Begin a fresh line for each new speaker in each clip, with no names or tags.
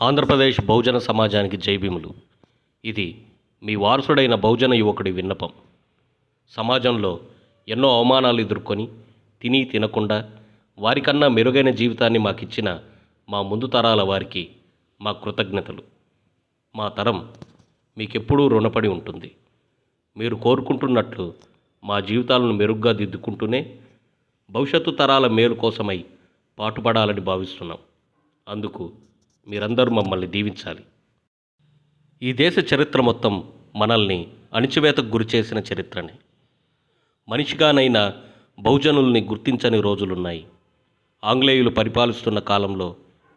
ఆంధ్రప్రదేశ్ బహుజన సమాజానికి జైభీములు. ఇది మీ వారసుడైన బహుజన యువకుడి విన్నపం. సమాజంలో ఎన్నో అవమానాలు ఎదుర్కొని తిని తినకుండా వారికన్నా మెరుగైన జీవితాన్ని మాకిచ్చిన మా ముందు తరాల వారికి మా కృతజ్ఞతలు. మా తరం మీకెప్పుడూ రుణపడి ఉంటుంది. మీరు కోరుకుంటున్నట్లు మా జీవితాలను మెరుగ్గా దిద్దుకుంటూనే భవిష్యత్తు తరాల మేలు కోసమై పాటుపడాలని భావిస్తున్నాం. అందుకు మీరందరూ మమ్మల్ని దీవించాలి. ఈ దేశ చరిత్ర మొత్తం మనల్ని అణిచివేతకు గురిచేసిన చరిత్రనే. మనిషిగానైనా బహుజనుల్ని గుర్తించని రోజులున్నాయి. ఆంగ్లేయులు పరిపాలిస్తున్న కాలంలో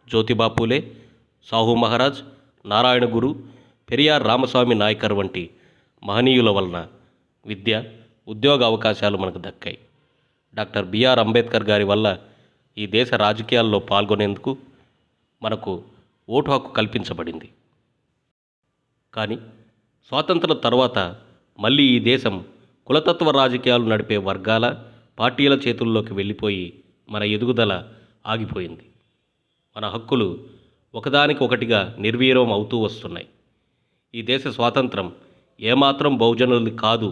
జ్యోతిబా పూలే, సాహు మహారాజ్, నారాయణ గురు, పెరియార్ రామస్వామి నాయకర్ వంటి మహనీయుల వలన విద్య, ఉద్యోగ అవకాశాలు మనకు దక్కాయి. డాక్టర్ బిఆర్ అంబేద్కర్ గారి వల్ల ఈ దేశ రాజకీయాల్లో పాల్గొనేందుకు మనకు ఓటు హక్కు కల్పించబడింది. కానీ స్వాతంత్రం తర్వాత మళ్ళీ ఈ దేశం కులతత్వ రాజకీయాలు నడిపే వర్గాల, పార్టీల చేతుల్లోకి వెళ్ళిపోయి మన ఎదుగుదల ఆగిపోయింది. మన హక్కులు ఒకదానికొకటిగా నిర్వీర్యం అవుతూ వస్తున్నాయి. ఈ దేశ స్వాతంత్రం ఏమాత్రం బహుజనులది కాదు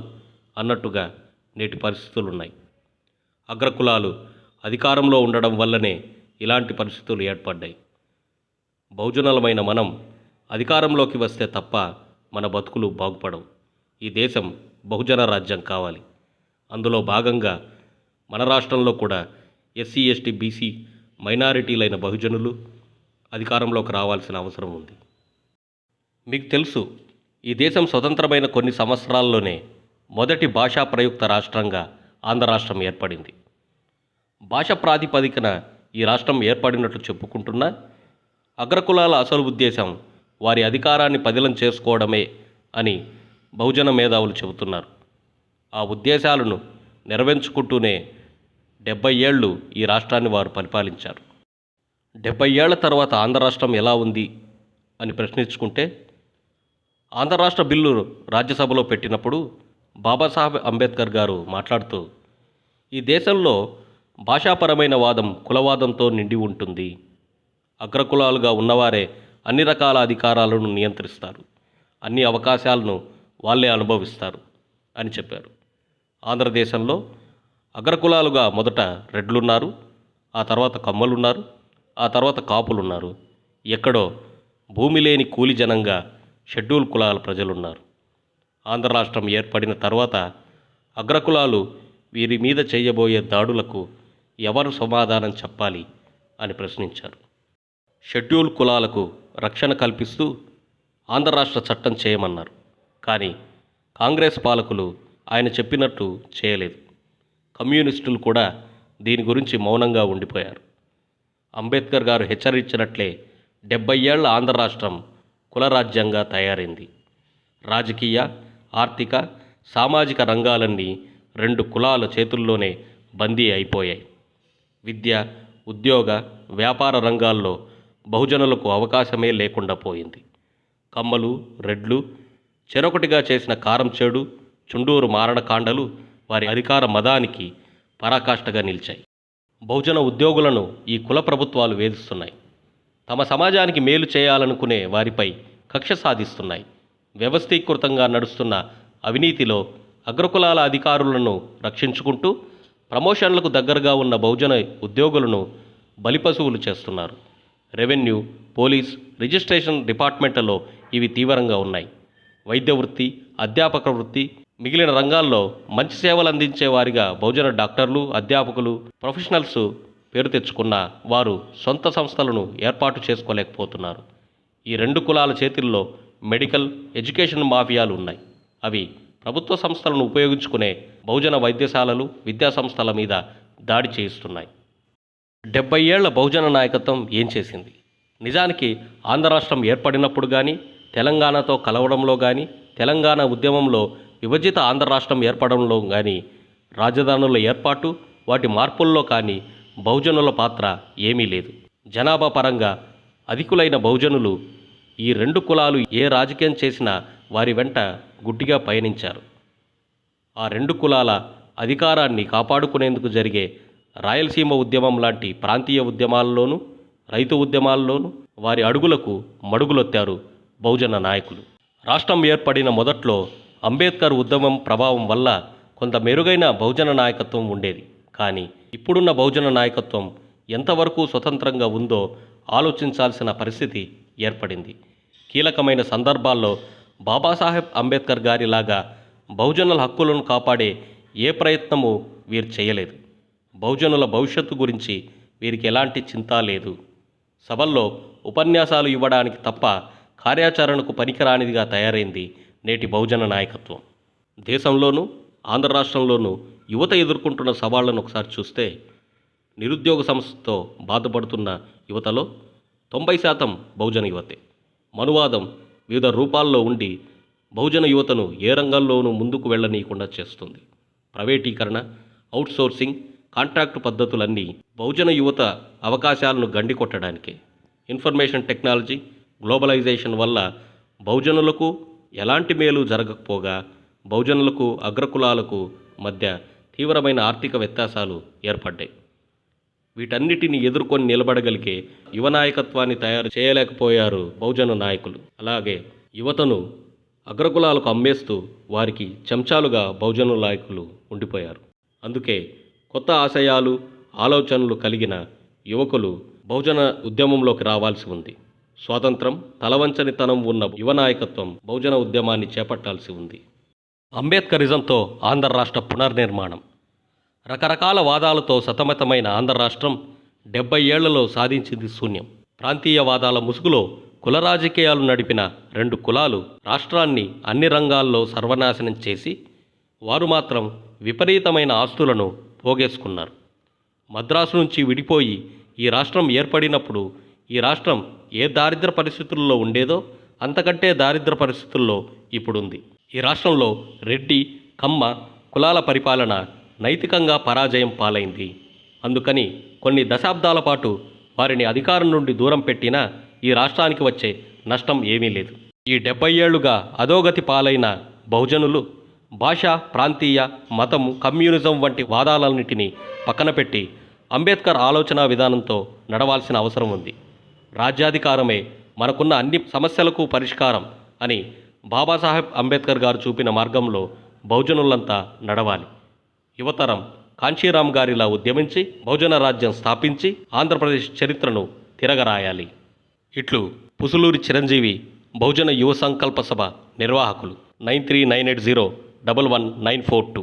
అన్నట్టుగా నేటి పరిస్థితులున్నాయి. అగ్రకులాలు అధికారంలో ఉండడం వల్లనే ఇలాంటి పరిస్థితులు ఏర్పడ్డాయి. బహుజనులమైన మనం అధికారంలోకి వస్తే తప్ప మన బతుకులు బాగుపడవు. ఈ దేశం బహుజన రాజ్యం కావాలి. అందులో భాగంగా మన రాష్ట్రంలో కూడా ఎస్సీ, ఎస్టీ, బీసీ మైనారిటీలైన బహుజనులు అధికారంలోకి రావాల్సిన అవసరం ఉంది. మీకు తెలుసు, ఈ దేశం స్వతంత్రమైన కొన్ని సంవత్సరాల్లోనే మొదటి భాషా ప్రయుక్త రాష్ట్రంగా ఆంధ్ర రాష్ట్రం ఏర్పడింది. భాష ప్రాతిపదికన ఈ రాష్ట్రం ఏర్పడినట్లు చెప్పుకుంటున్నా అగ్రకులాల అసలు ఉద్దేశం వారి అధికారాన్ని పదిలం చేసుకోవడమే అని బహుజన మేధావులు చెబుతున్నారు. ఆ ఉద్దేశాలను నెరవేర్చుకుంటూనే 70 ఏళ్ళు ఈ రాష్ట్రాన్ని వారు పరిపాలించారు. 70 ఏళ్ల తర్వాత ఆంధ్ర రాష్ట్రం ఎలా ఉంది అని ప్రశ్నించుకుంటే, ఆంధ్ర రాష్ట్ర బిల్లు రాజ్యసభలో పెట్టినప్పుడు బాబాసాహెబ్ అంబేద్కర్ గారు మాట్లాడుతూ, ఈ దేశంలో భాషాపరమైన వాదం కులవాదంతో నిండి ఉంటుంది. అగ్రకులాలుగా ఉన్నవారే అన్ని రకాల అధికారాలను నియంత్రిస్తారు, అన్ని అవకాశాలను వాళ్ళే అనుభవిస్తారు అని చెప్పారు. ఆంధ్రదేశంలో అగ్రకులాలుగా మొదట రెడ్లున్నారు, ఆ తర్వాత కమ్మలున్నారు, ఆ తర్వాత కాపులున్నారు. ఎక్కడో భూమి లేని కూలి జనంగా షెడ్యూల్ కులాల ప్రజలున్నారు. ఆంధ్ర రాష్ట్రం ఏర్పడిన తర్వాత అగ్రకులాలు వీరి మీద చేయబోయే దాడులకు ఎవరు సమాధానం చెప్పాలి అని ప్రశ్నించారు. షెడ్యూల్ కులాలకు రక్షణ కల్పిస్తూ ఆంధ్ర రాష్ట్ర చట్టం చేయమన్నారు. కానీ కాంగ్రెస్ పాలకులు ఆయన చెప్పినట్టు చేయలేదు. కమ్యూనిస్టులు కూడా దీని గురించి మౌనంగా ఉండిపోయారు. అంబేద్కర్ గారు హెచ్చరించినట్లే 70 ఏళ్ల ఆంధ్ర రాష్ట్రం కులరాజ్యంగా తయారైంది. రాజకీయ, ఆర్థిక, సామాజిక రంగాలన్నీ 2 కులాల చేతుల్లోనే బందీ అయిపోయాయి. విద్య, ఉద్యోగ, వ్యాపార రంగాల్లో బహుజనులకు అవకాశమే లేకుండా పోయింది. కమ్మలు, రెడ్లు చెరొకటిగా చేసిన కారంచేడు, చుండూరు మారణకాండలు వారి అధికార మదానికి పరాకాష్ఠగా నిలిచాయి. బహుజన ఉద్యోగులను ఈ కుల ప్రభుత్వాలు వేధిస్తున్నాయి. తమ సమాజానికి మేలు చేయాలనుకునే వారిపై కక్ష సాధిస్తున్నాయి. వ్యవస్థీకృతంగా నడుస్తున్న అవినీతిలో అగ్రకులాల అధికారులను రక్షించుకుంటూ ప్రమోషన్లకు దగ్గరగా ఉన్న బహుజన ఉద్యోగులను బలిపశువులు చేస్తున్నారు. రెవెన్యూ, పోలీస్, రిజిస్ట్రేషన్ డిపార్ట్మెంట్లలో ఇవి తీవ్రంగా ఉన్నాయి. వైద్య వృత్తి, అధ్యాపక వృత్తి, మిగిలిన రంగాల్లో మంచి సేవలు అందించే వారిగా బహుజన డాక్టర్లు, అధ్యాపకులు, ప్రొఫెషనల్స్ పేరు తెచ్చుకున్న వారు సొంత సంస్థలను ఏర్పాటు చేసుకోలేకపోతున్నారు. ఈ 2 కులాల చేతుల్లో మెడికల్, ఎడ్యుకేషన్ మాఫియాలు ఉన్నాయి. అవి ప్రభుత్వ సంస్థలను ఉపయోగించుకునే బహుజన వైద్యశాలలు, విద్యాసంస్థల మీద దాడి చేయిస్తున్నాయి. 70 ఏళ్ల బహుజన నాయకత్వం ఏం చేసింది? నిజానికి ఆంధ్ర రాష్ట్రం ఏర్పడినప్పుడు కానీ, తెలంగాణతో కలవడంలో కానీ, తెలంగాణ ఉద్యమంలో విభజిత ఆంధ్ర రాష్ట్రం ఏర్పడంలో కానీ, రాజధానుల ఏర్పాటు, వాటి మార్పుల్లో కానీ బహుజనుల పాత్ర ఏమీ లేదు. జనాభా పరంగా అధికులైన బహుజనులు ఈ 2 కులాలు ఏ రాజకీయం చేసినా వారి వెంట గుడ్డిగా పయనించారు. ఆ 2 కులాల అధికారాన్ని కాపాడుకునేందుకు జరిగే రాయలసీమ ఉద్యమం లాంటి ప్రాంతీయ ఉద్యమాల్లోనూ, రైతు ఉద్యమాల్లోనూ, వారి అడుగులకు మడుగులొత్తారు బహుజన నాయకులు. రాష్ట్రం ఏర్పడిన మొదట్లో అంబేద్కర్ ఉద్యమం ప్రభావం వల్ల కొంత మెరుగైన బహుజన నాయకత్వం ఉండేది. కానీ ఇప్పుడున్న బహుజన నాయకత్వం ఎంతవరకు స్వతంత్రంగా ఉందో ఆలోచించాల్సిన పరిస్థితి ఏర్పడింది. కీలకమైన సందర్భాల్లో బాబాసాహెబ్ అంబేద్కర్ గారిలాగా బహుజనుల హక్కులను కాపాడే ఏ ప్రయత్నము వీరు చేయలేదు. బహుజనుల భవిష్యత్తు గురించి వీరికి ఎలాంటి చింత లేదు. సభల్లో ఉపన్యాసాలు ఇవ్వడానికి తప్ప కార్యాచరణకు పనికిరానిదిగా తయారైంది నేటి బహుజన నాయకత్వం. దేశంలోనూ ఆంధ్ర రాష్ట్రంలోనూ యువత ఎదుర్కొంటున్న సవాళ్లను ఒకసారి చూస్తే, నిరుద్యోగ సమస్యతో బాధపడుతున్న యువతలో 90% బహుజన యువతే. మనువాదం వివిధ రూపాల్లో ఉండి బహుజన యువతను ఏ రంగంలోనూ ముందుకు వెళ్ళనీయకుండా చేస్తుంది. ప్రైవేటీకరణ, అవుట్సోర్సింగ్, కాంట్రాక్టు పద్ధతులన్నీ బహుజన యువత అవకాశాలను గండికొట్టడానికే. ఇన్ఫర్మేషన్ టెక్నాలజీ, గ్లోబలైజేషన్ వల్ల బహుజనులకు ఎలాంటి మేలు జరగకపోగా బహుజనులకు, అగ్రకులాలకు మధ్య తీవ్రమైన ఆర్థిక వ్యత్యాసాలు ఏర్పడ్డాయి. వీటన్నిటిని ఎదుర్కొని నిలబడగలిగే యువ నాయకత్వాన్ని తయారు చేయలేకపోయారు బహుజన నాయకులు. అలాగే యువతను అగ్రకులాలకు అమ్మేస్తూ వారికి చెంచాలుగా బహుజన నాయకులు ఉండిపోయారు. అందుకే కొత్త ఆశయాలు, ఆలోచనలు కలిగిన యువకులు బహుజన ఉద్యమంలోకి రావాల్సి ఉంది. స్వాతంత్రం, తలవంచనితనం ఉన్న యువ నాయకత్వం బహుజన ఉద్యమాన్ని చేపట్టాల్సి ఉంది. అంబేద్కరిజంతో ఆంధ్ర రాష్ట్ర పునర్నిర్మాణం. రకరకాల వాదాలతో సతమతమైన ఆంధ్ర రాష్ట్రం 70 ఏళ్లలో సాధించింది శూన్యం. ప్రాంతీయవాదాల ముసుగులో కుల రాజకీయాలు నడిపిన 2 కులాలు రాష్ట్రాన్ని అన్ని రంగాల్లో సర్వనాశనం చేసి వారు మాత్రం విపరీతమైన ఆస్తులను పోగేసుకున్నారు. మద్రాసు నుంచి విడిపోయి ఈ రాష్ట్రం ఏర్పడినప్పుడు ఈ రాష్ట్రం ఏ దారిద్ర పరిస్థితుల్లో ఉండేదో అంతకంటే దారిద్ర పరిస్థితుల్లో ఇప్పుడుంది. ఈ రాష్ట్రంలో రెడ్డి, కమ్మ కులాల పరిపాలన నైతికంగా పరాజయం పాలైంది. అందుకని కొన్ని దశాబ్దాల పాటు వారిని అధికారం నుండి దూరం పెట్టినా ఈ రాష్ట్రానికి వచ్చే నష్టం ఏమీ లేదు. ఈ 70 ఏళ్లుగా అధోగతి పాలైన బహుజనులు భాష, ప్రాంతీయ, మతము, కమ్యూనిజం వంటి వాదాలన్నిటినీ పక్కన పెట్టి అంబేద్కర్ ఆలోచన విధానంతో నడవాల్సిన అవసరం ఉంది. రాజ్యాధికారమే మనకున్న అన్ని సమస్యలకు పరిష్కారం అని బాబాసాహెబ్ అంబేద్కర్ గారు చూపిన మార్గంలో బహుజనులంతా నడవాలి. యువతరం కాంచీరామ్ గారిలా ఉద్యమించి బహుజన రాజ్యం స్థాపించి ఆంధ్రప్రదేశ్ చరిత్రను తిరగరాయాలి. ఇట్లు పుసులూరి చిరంజీవి, బహుజన యువ సంకల్ప సభ నిర్వాహకులు. 9398011942.